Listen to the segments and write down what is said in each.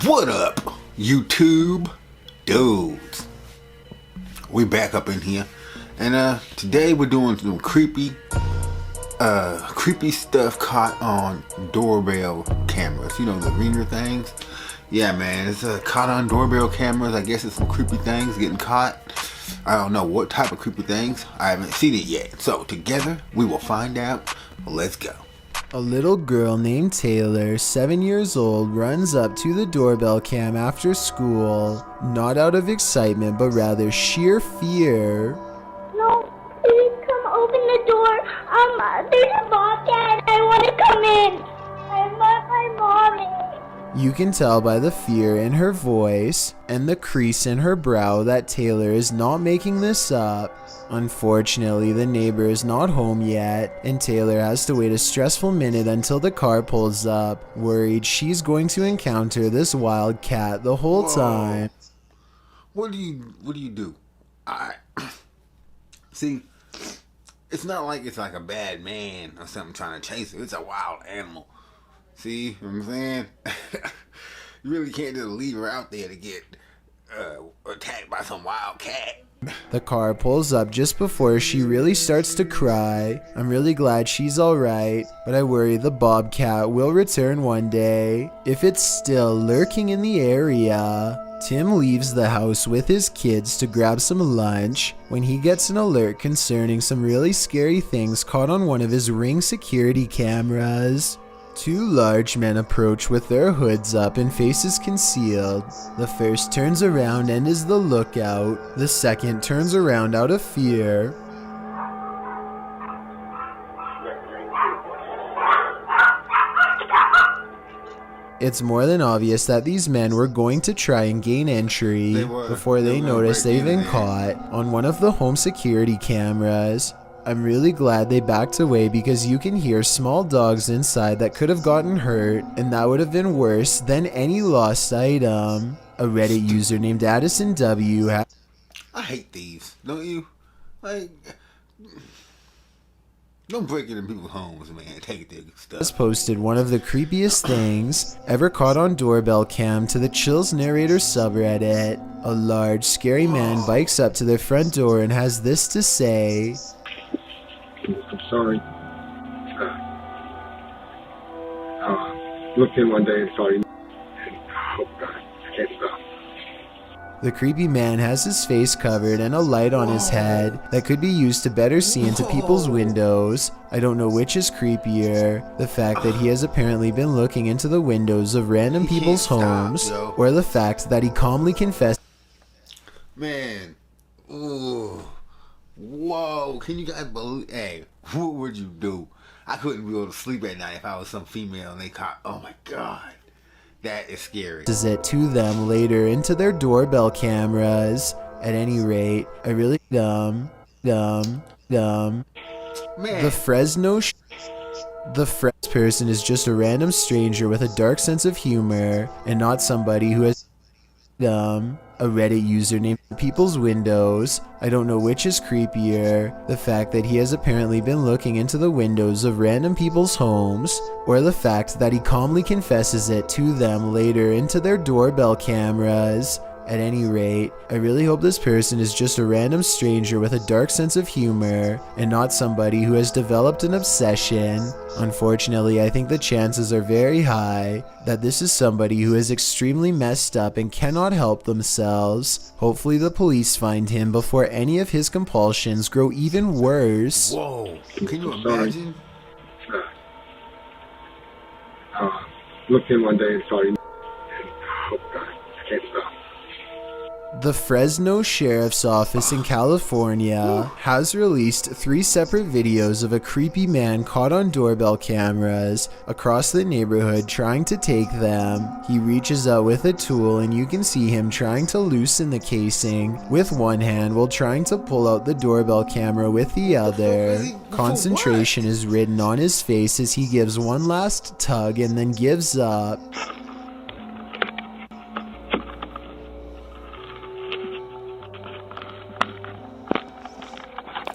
What up, YouTube dudes? We back up in here, and today we're doing some creepy stuff caught on doorbell cameras. You know, the ringer things. Yeah, man, it's caught on doorbell cameras. I guess it's some creepy things getting caught. I don't know what type of creepy things. I haven't seen it yet. So together we will find out. Let's go. A little girl named Taylor, 7 years old, runs up to the doorbell cam after school, not out of excitement but rather sheer fear. No, please come open the door. There's a bobcat. I want to come in. I love my mommy. You can tell by the fear in her voice and the crease in her brow that Taylor is not making this up. Unfortunately, the neighbor is not home yet, and Taylor has to wait a stressful minute until the car pulls up, worried she's going to encounter this wild cat the whole time. What do you do? See, it's not like it's like a bad man or something trying to chase her. It's a wild animal. See what I'm saying? You really can't just leave her out there to get attacked by some wild cat. The car pulls up just before she really starts to cry. I'm really glad she's alright, but I worry the bobcat will return one day, if it's still lurking in the area. Tim leaves the house with his kids to grab some lunch when he gets an alert concerning some really scary things caught on one of his Ring security cameras. Two large men approach with their hoods up and faces concealed. The first turns around and is the lookout. The second turns around out of fear. It's more than obvious that these men were going to try and gain entry before they notice they've been caught on one of the home security cameras. I'm really glad they backed away because you can hear small dogs inside that could have gotten hurt, and that would have been worse than any lost item. A Reddit user named Addison W. I hate thieves, don't you? Like, don't break into people's homes, man. Take their stuff. Has posted one of the creepiest things ever caught on doorbell cam to the Chills Narrator subreddit. A large, scary man bikes up to their front door and has this to say. I'm sorry. Looked in one day and saw you. And, oh God, I can't stop. The creepy man has his face covered and a light on his head that could be used to better see into people's windows. I don't know which is creepier, the fact that he has apparently been looking into the windows of random people's homes, or the fact that he calmly confessed. Man, ooh. Whoa, can you guys believe? Hey, what would you do? I couldn't be able to sleep at night if I was some female and they caught. Oh my God, that is scary. Is it to them later into their doorbell cameras? At any rate, I really dumb. Man. The Fresno person is just a random stranger with a dark sense of humor and not somebody who has dumb. A Reddit user named People's Windows. I don't know which is creepier, the fact that he has apparently been looking into the windows of random people's homes, or the fact that he calmly confesses it to them later into their doorbell cameras. At any rate, I really hope this person is just a random stranger with a dark sense of humor and not somebody who has developed an obsession. Unfortunately, I think the chances are very high that this is somebody who is extremely messed up and cannot help themselves. Hopefully the police find him before any of his compulsions grow even worse. Whoa, can you imagine? Looked in one day and saw you. And, oh God, I can't stop. The Fresno Sheriff's Office in California has released 3 separate videos of a creepy man caught on doorbell cameras across the neighborhood trying to take them. He reaches out with a tool and you can see him trying to loosen the casing with one hand while trying to pull out the doorbell camera with the other. Concentration is written on his face as he gives one last tug and then gives up.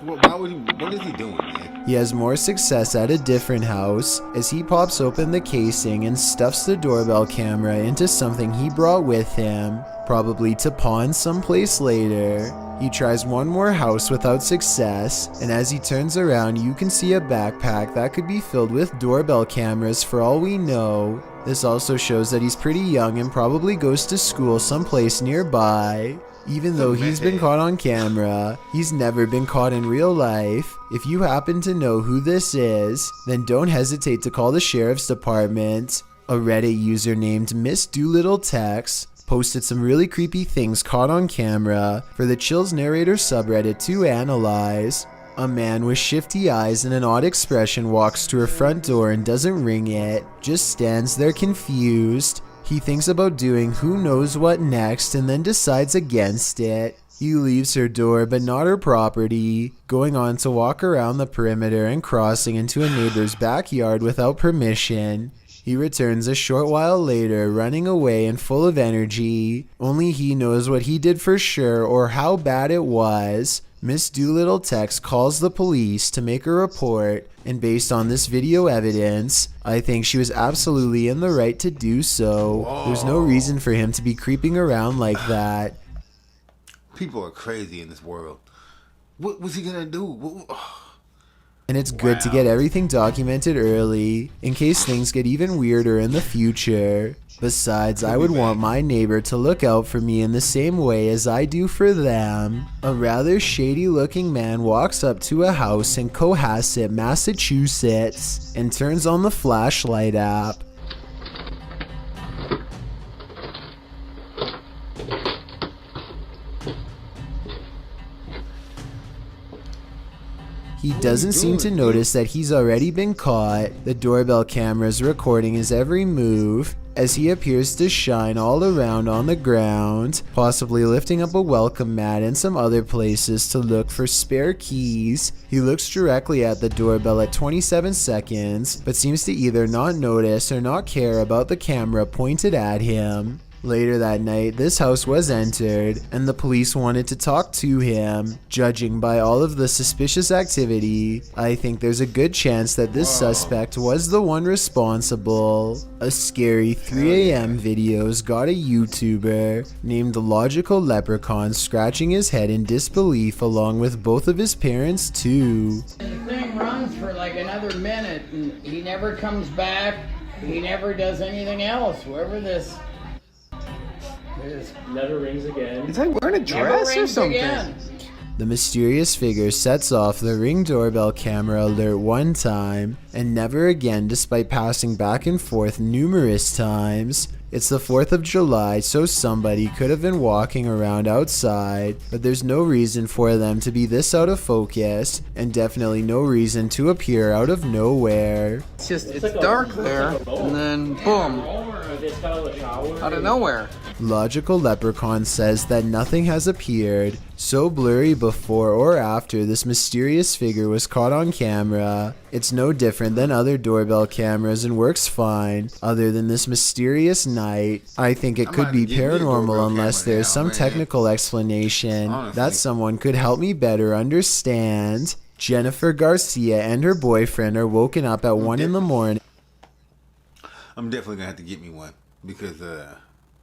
Why would he? What is he doing, man? He has more success at a different house as he pops open the casing and stuffs the doorbell camera into something he brought with him, probably to pawn someplace later. He tries one more house without success, and as he turns around you can see a backpack that could be filled with doorbell cameras for all we know. This also shows that he's pretty young and probably goes to school someplace nearby. Even though he's been caught on camera, he's never been caught in real life. If you happen to know who this is, then don't hesitate to call the sheriff's department. A Reddit user named Miss Doolittle Tex posted some really creepy things caught on camera for the Chills Narrator subreddit to analyze. A man with shifty eyes and an odd expression walks to her front door and doesn't ring it, just stands there confused. He thinks about doing who knows what next and then decides against it. He leaves her door but not her property, going on to walk around the perimeter and crossing into a neighbor's backyard without permission. He returns a short while later, running away and full of energy. Only he knows what he did for sure or how bad it was. Miss Doolittle Tex calls the police to make a report, and based on this video evidence, I think she was absolutely in the right to do so. Whoa. There's no reason for him to be creeping around like that. People are crazy in this world. What was he gonna do? And it's good to get everything documented early, in case things get even weirder in the future. Besides, I would want my neighbor to look out for me in the same way as I do for them. A rather shady looking man walks up to a house in Cohasset, Massachusetts, and turns on the flashlight app. He doesn't seem to notice that he's already been caught. The doorbell camera's recording his every move as he appears to shine all around on the ground, possibly lifting up a welcome mat and some other places to look for spare keys. He looks directly at the doorbell at 27 seconds, but seems to either not notice or not care about the camera pointed at him. Later that night, this house was entered, and the police wanted to talk to him. Judging by all of the suspicious activity, I think there's a good chance that this suspect was the one responsible. A scary 3 a.m. video's got a YouTuber named Logical Leprechaun scratching his head in disbelief along with both of his parents too. The thing runs for like another minute, and he never comes back. He never does anything else. Whoever this never rings again. Is he wearing a dress or something? Again. The mysterious figure sets off the Ring doorbell camera alert one time, and never again despite passing back and forth numerous times. It's the 4th of July, so somebody could have been walking around outside, but there's no reason for them to be this out of focus, and definitely no reason to appear out of nowhere. It's dark there, and then boom, out of nowhere. Logical Leprechaun says that nothing has appeared so blurry before or after this mysterious figure was caught on camera. It's no different than other doorbell cameras and works fine, other than this mysterious night. I think it could be paranormal unless there's some technical explanation that someone could help me better understand. Jennifer Garcia and her boyfriend are woken up at 1 in the morning. I'm definitely gonna have to get me one because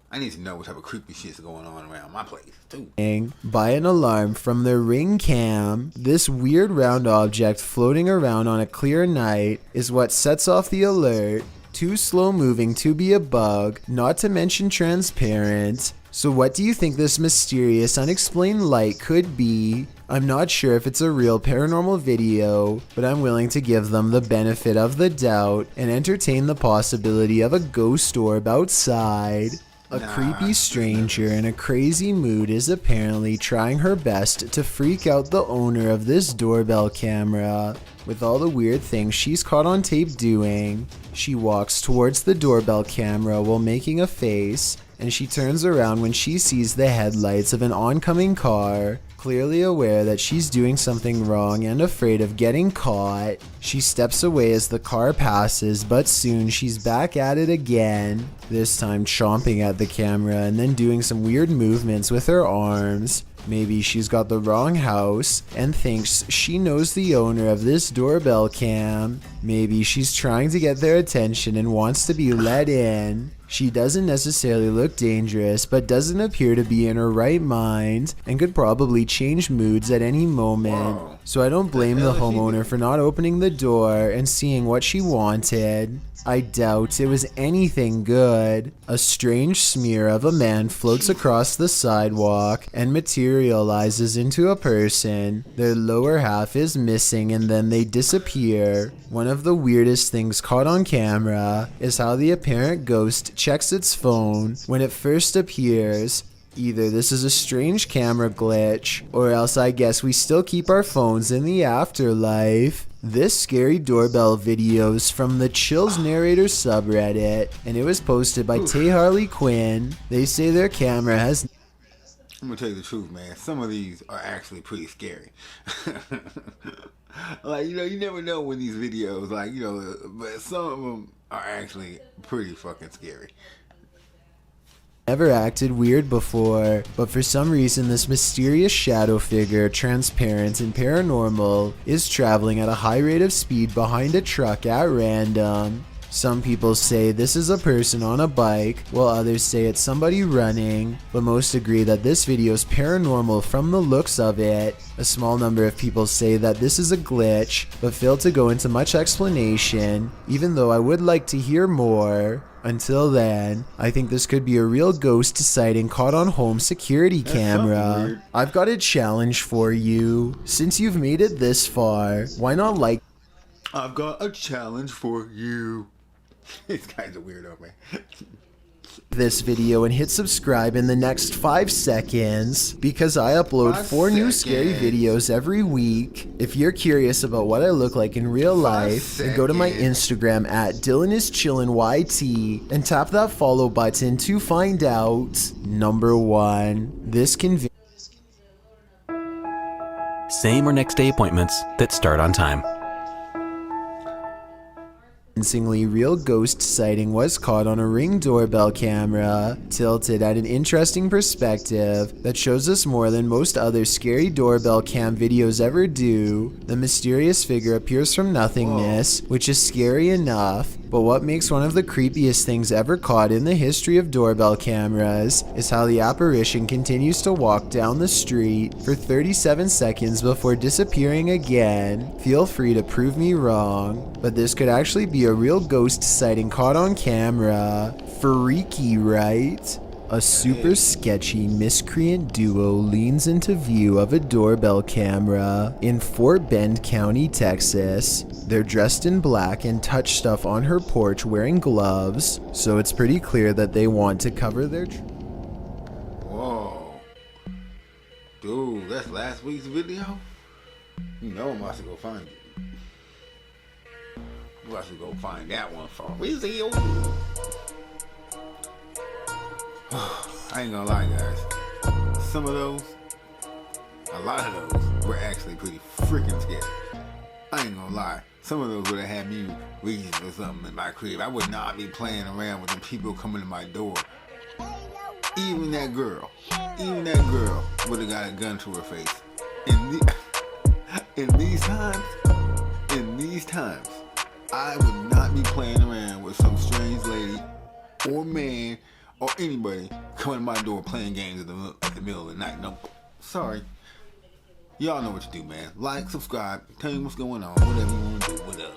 I need to know what type of creepy shit's going on around my place too. By an alarm from their Ring cam. This weird round object floating around on a clear night is what sets off the alert. Too slow moving to be a bug, not to mention transparent. So what do you think this mysterious unexplained light could be? I'm not sure if it's a real paranormal video, but I'm willing to give them the benefit of the doubt and entertain the possibility of a ghost orb outside. A creepy stranger in a crazy mood is apparently trying her best to freak out the owner of this doorbell camera. With all the weird things she's caught on tape doing, she walks towards the doorbell camera while making a face, and she turns around when she sees the headlights of an oncoming car. Clearly aware that she's doing something wrong and afraid of getting caught, she steps away as the car passes, but soon she's back at it again, this time chomping at the camera and then doing some weird movements with her arms. Maybe she's got the wrong house and thinks she knows the owner of this doorbell cam. Maybe she's trying to get their attention and wants to be let in. She doesn't necessarily look dangerous, but doesn't appear to be in her right mind and could probably change moods at any moment. So I don't blame the homeowner for not opening the door and seeing what she wanted. I doubt it was anything good. A strange smear of a man floats across the sidewalk and materializes into a person. Their lower half is missing and then they disappear. One of the weirdest things caught on camera is how the apparent ghost checks its phone when it first appears. Either this is a strange camera glitch, or else I guess we still keep our phones in the afterlife. This scary doorbell video is from the Chills Narrator subreddit, and it was posted by Tay Harley Quinn. They say their camera has... I'm gonna tell you the truth, man. Some of these are actually pretty scary. Like, you know, you never know when these videos, like, you know, but some of them are actually pretty fucking scary. Never acted weird before, but for some reason this mysterious shadow figure, transparent and paranormal, is traveling at a high rate of speed behind a truck at random. Some people say this is a person on a bike, while others say it's somebody running, but most agree that this video is paranormal from the looks of it. A small number of people say that this is a glitch, but fail to go into much explanation, even though I would like to hear more. Until then, I think this could be a real ghost sighting caught on home security camera. I've got a challenge for you. Since you've made it this far, why not like... I've got a challenge for you. This guy's a weirdo, man. this video and hit subscribe in the next 5 seconds because I upload 4 new scary videos every week. If you're curious about what I look like in real life, then go to my Instagram at DylanIsChillinYT and tap that follow button to find out. Number 1. This same or next day appointments that start on time. convincingly real ghost sighting was caught on a Ring doorbell camera, tilted at an interesting perspective that shows us more than most other scary doorbell cam videos ever do. The mysterious figure appears from nothingness, which is scary enough, but what makes one of the creepiest things ever caught in the history of doorbell cameras is how the apparition continues to walk down the street for 37 seconds before disappearing again. Feel free to prove me wrong, but this could actually be a real ghost sighting caught on camera. Freaky, right? A super sketchy miscreant duo leans into view of a doorbell camera in Fort Bend County, Texas. They're dressed in black and touch stuff on her porch wearing gloves, so it's pretty clear that they want to cover their Whoa. Dude, that's last week's video? You know I'm about to go find it. I'm about to go find that one for real. I ain't gonna lie, guys. Some of those, a lot of those, were actually pretty freaking scary. I ain't gonna lie. Some of those would have had me reading or something in my crib. I would not be playing around with them people coming to my door. Even that girl would have got a gun to her face. In these times, I would not be playing around with some strange lady or man or anybody coming to my door playing games at the middle of the night. No, sorry. Y'all know what to do, man. Like, subscribe, tell me what's going on, whatever you want to do, whatever.